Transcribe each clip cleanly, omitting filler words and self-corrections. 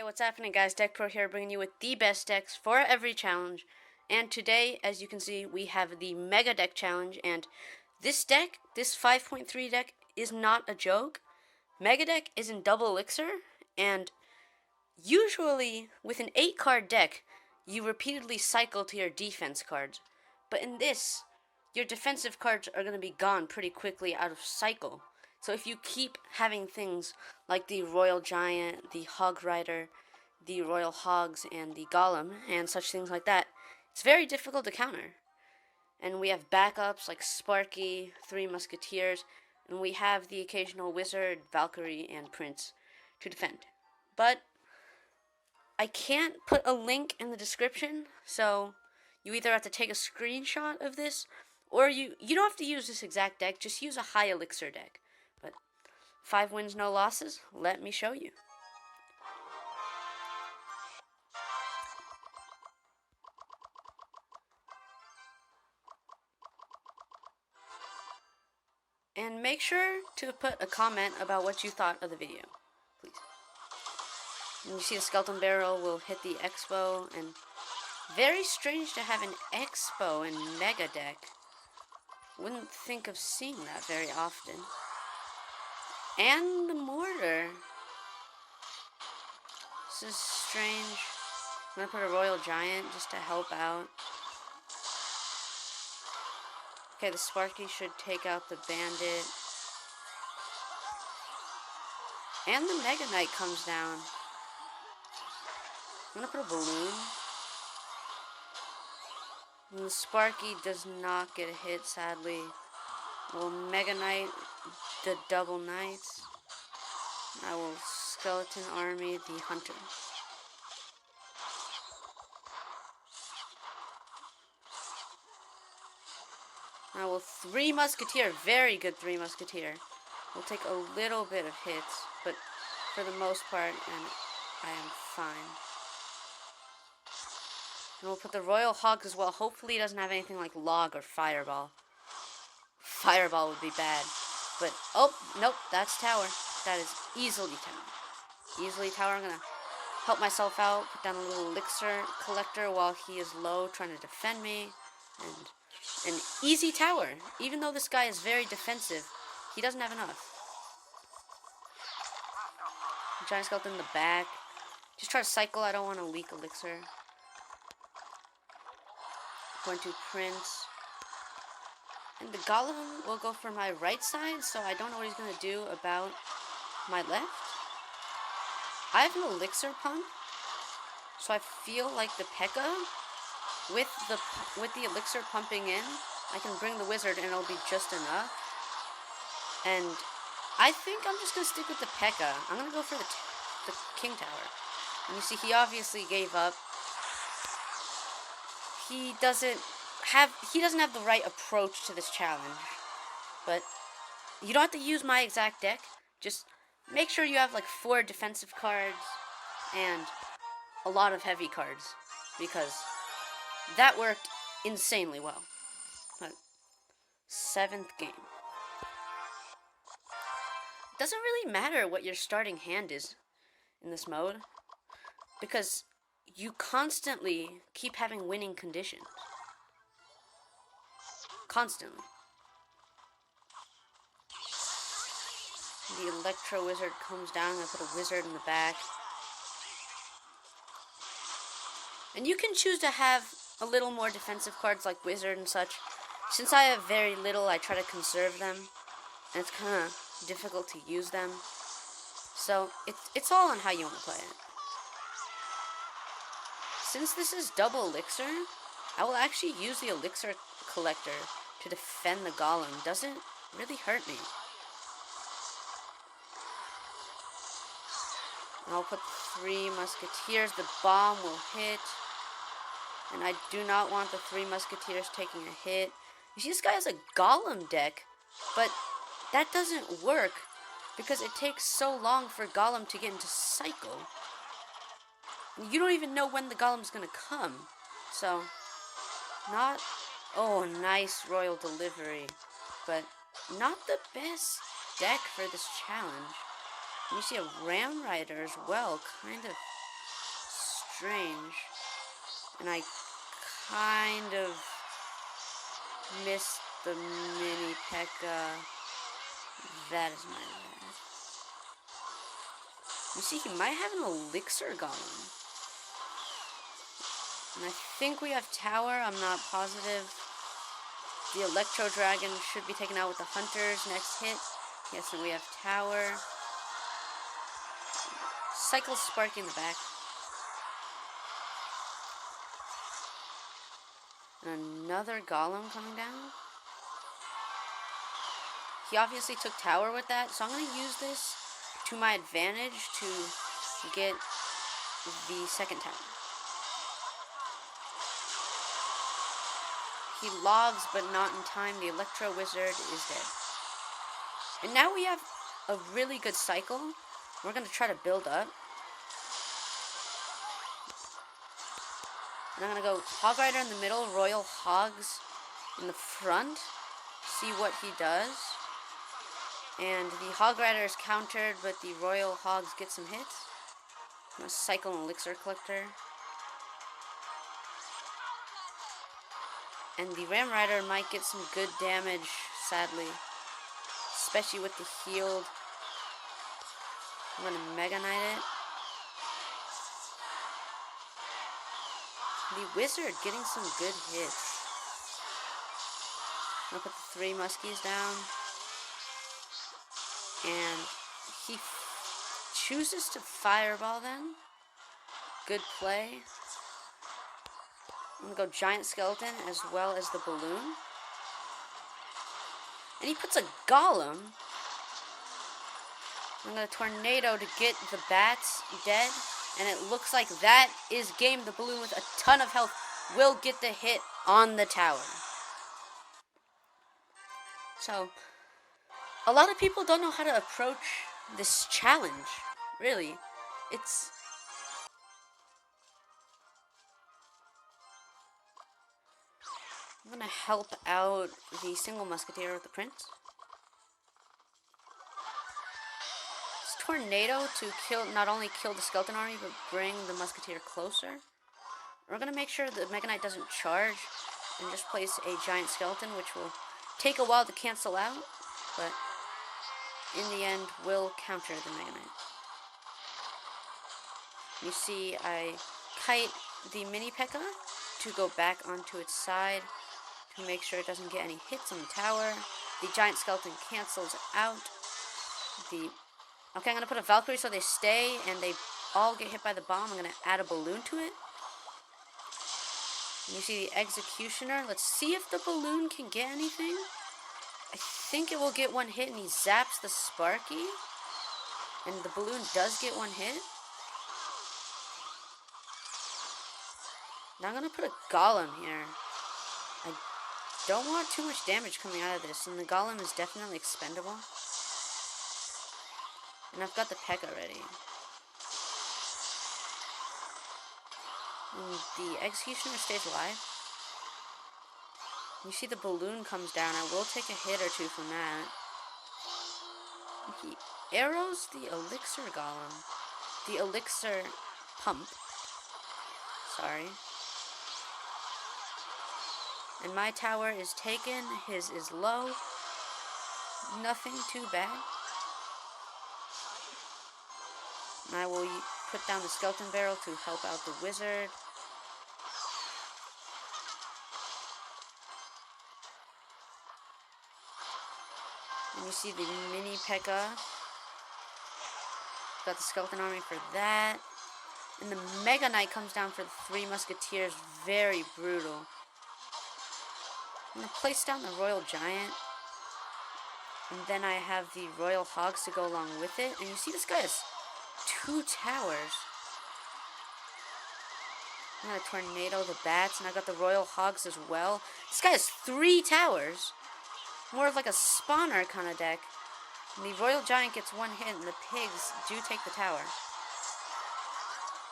What's happening, guys? Deck Pro here, bringing you with the best decks for every challenge. And today, as you can see, we have the Mega Deck Challenge. And this deck, this 5.3 deck, is not a joke. Mega Deck is in double elixir, and usually with an 8-card deck, you repeatedly cycle to your defense cards. But in this, your defensive cards are going to be gone pretty quickly out of cycle. So if you keep having things like the Royal Giant, the Hog Rider, the Royal Hogs, and the Golem, and such things like that, it's very difficult to counter. And we have backups like Sparky, Three Musketeers, and we have the occasional Wizard, Valkyrie, and Prince to defend. But I can't put a link in the description, so you either have to take a screenshot of this, or you don't have to use this exact deck, just use a high elixir deck. But 5 wins, no losses. Let me show you. And make sure to put a comment about what you thought of the video, please. And you see the Skeleton Barrel will hit the Expo, and very strange to have an Expo in Mega Deck. Wouldn't think of seeing that very often. And the Mortar. This is strange. I'm gonna put a Royal Giant just to help out. Okay, the Sparky should take out the Bandit. And the Mega Knight comes down. I'm gonna put a Balloon. And the Sparky does not get a hit, sadly. Will Mega Knight the Double Knights. I will Skeleton Army the Hunter. I will Three Musketeer, very good Three Musketeer. Will take a little bit of hits, but for the most part, and I am fine. And we'll put the Royal Hog as well. Hopefully he doesn't have anything like Log or Fireball. Fireball would be bad. But, oh, nope, that's Tower. That is easily Tower. Easily Tower. I'm going to help myself out. Put down a little Elixir Collector while he is low, trying to defend me. And an easy Tower. Even though this guy is very defensive, he doesn't have enough. Giant Skeleton in the back. Just try to cycle. I don't want to leak Elixir. Going to Prince. And the Golem will go for my right side, so I don't know what he's going to do about my left. I have an Elixir Pump, so I feel like the P.E.K.K.A. with the Elixir pumping in, I can bring the Wizard and it'll be just enough. And I think I'm just going to stick with the P.E.K.K.A. I'm going to go for the King Tower. And you see, he obviously gave up. He doesn't have the right approach to this challenge. But you don't have to use my exact deck. Just make sure you have like 4 defensive cards and a lot of heavy cards, because that worked insanely well. But 7th game. It doesn't really matter what your starting hand is in this mode, because you constantly keep having winning conditions. Constantly. The Electro Wizard comes down. I put a Wizard in the back. And you can choose to have a little more defensive cards like Wizard and such. Since I have very little, I try to conserve them. And it's kind of difficult to use them. So, it's all on how you want to play it. Since this is double Elixir, I will actually use the Elixir Collector to defend the Golem. Doesn't really hurt me. And I'll put 3 Musketeers. The bomb will hit. And I do not want the 3 Musketeers taking a hit. You see, this guy has a Golem deck, but that doesn't work because it takes so long for Golem to get into cycle. You don't even know when the Golem's gonna come. So, not... Oh, nice Royal Delivery. But not the best deck for this challenge. And you see a Ram Rider as well. Kind of strange. And I kind of missed the mini P.E.K.K.A. That is my bad. You see, he might have an elixir golem. And I think we have tower, I'm not positive. The Electro Dragon should be taken out with the Hunter's next hit. Yes, and we have tower. Cycle Sparky in the back. And another golem coming down. He obviously took tower with that, so I'm going to use this to my advantage to get the second tower. He logs, but not in time. The Electro Wizard is dead. And now we have a really good cycle. We're going to try to build up. And I'm going to go Hog Rider in the middle, Royal Hogs in the front. See what he does. And the Hog Rider is countered, but the Royal Hogs get some hits. I'm going to cycle an Elixir Collector. And the Ram Rider might get some good damage, sadly. Especially with the healed. I'm going to Mega Knight it. The Wizard getting some good hits. I'm going to put the 3 Muskies down. And he chooses to Fireball then. Good play. I'm going to go Giant Skeleton as well as the Balloon. And he puts a Golem. I'm going to Tornado to get the Bats dead. And it looks like that is game. The Balloon with a ton of health will get the hit on the tower. So, a lot of people don't know how to approach this challenge. Really. I'm going to help out the single Musketeer with the Prince. It's Tornado to not only kill the Skeleton Army, but bring the Musketeer closer. We're going to make sure the Mega Knight doesn't charge and just place a Giant Skeleton, which will take a while to cancel out, but in the end will counter the Mega Knight. You see I kite the mini P.E.K.K.A. to go back onto its side to make sure it doesn't get any hits on the tower. The Giant Skeleton cancels out. Okay, I'm going to put a Valkyrie so they stay and they all get hit by the bomb. I'm going to add a Balloon to it. And you see the Executioner. Let's see if the Balloon can get anything. I think it will get one hit, and he zaps the Sparky. And the Balloon does get one hit. Now I'm going to put a Golem here. I don't want too much damage coming out of this, and the Golem is definitely expendable. And I've got the P.E.K.K.A. ready. And the Executioner stays alive. You see the Balloon comes down. I will take a hit or two from that. He arrows the Elixir Golem. The Elixir Pump. Sorry. And my tower is taken. His is low. Nothing too bad. And I will put down the Skeleton Barrel to help out the Wizard. And you see the mini P.E.K.K.A. Got the Skeleton Army for that. And the Mega Knight comes down for the 3 Musketeers. Very brutal. I'm going to place down the Royal Giant. And then I have the Royal Hogs to go along with it. And you see this guy has 2 towers. I'm going to Tornado the Bats. And I got the Royal Hogs as well. This guy has 3 towers. More of like a spawner kind of deck. And the Royal Giant gets 1 hit. And the pigs do take the tower.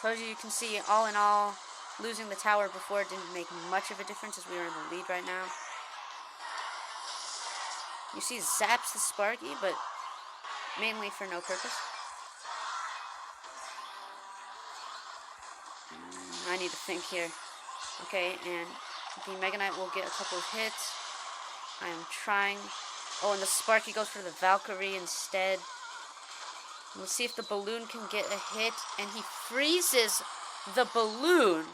So as you can see, all in all, losing the tower before didn't make much of a difference as we are in the lead right now. You see zaps the Sparky, but mainly for no purpose. I need to think here. Okay, and the Mega Knight will get a couple of hits. I am trying. Oh, and the Sparky goes for the Valkyrie instead. We'll see if the balloon can get a hit, and he freezes the balloon.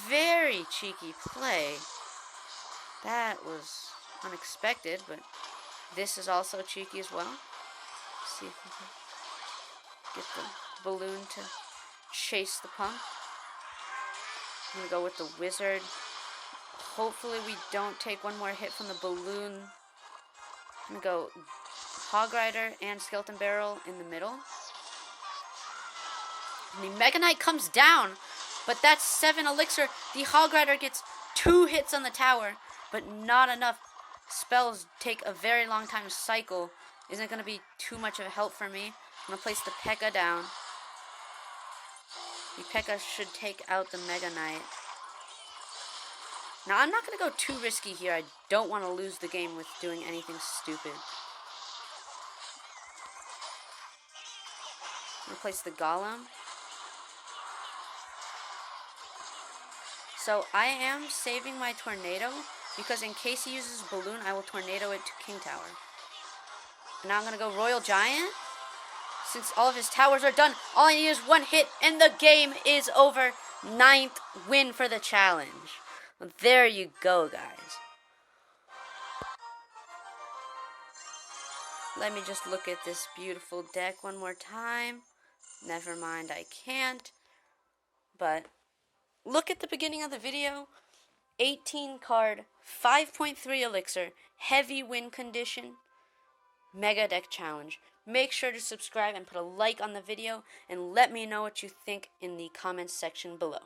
Very cheeky play. That was unexpected, but this is also cheeky as well. Let's see if we can get the balloon to chase the punk. I'm going to go with the wizard. Hopefully we don't take one more hit from the balloon. I'm going to go Hog Rider and Skeleton Barrel in the middle. And the Mega Knight comes down, but that's 7 elixir. The Hog Rider gets 2 hits on the tower, but not enough. Spells take a very long time to cycle. Isn't going to be too much of a help for me. I'm going to place the P.E.K.K.A. down. The P.E.K.K.A. should take out the Mega Knight. Now, I'm not going to go too risky here. I don't want to lose the game with doing anything stupid. I'm going to place the Golem. So, I am saving my Tornado, because in case he uses Balloon, I will Tornado it to King Tower. And now I'm going to go Royal Giant. Since all of his towers are done, all I need is 1 hit, and the game is over. 9th win for the challenge. Well, there you go, guys. Let me just look at this beautiful deck one more time. Never mind, I can't. But look at the beginning of the video. 18 card, 5.3 elixir, heavy win condition, Mega Deck Challenge. Make sure to subscribe and put a like on the video, and let me know what you think in the comments section below.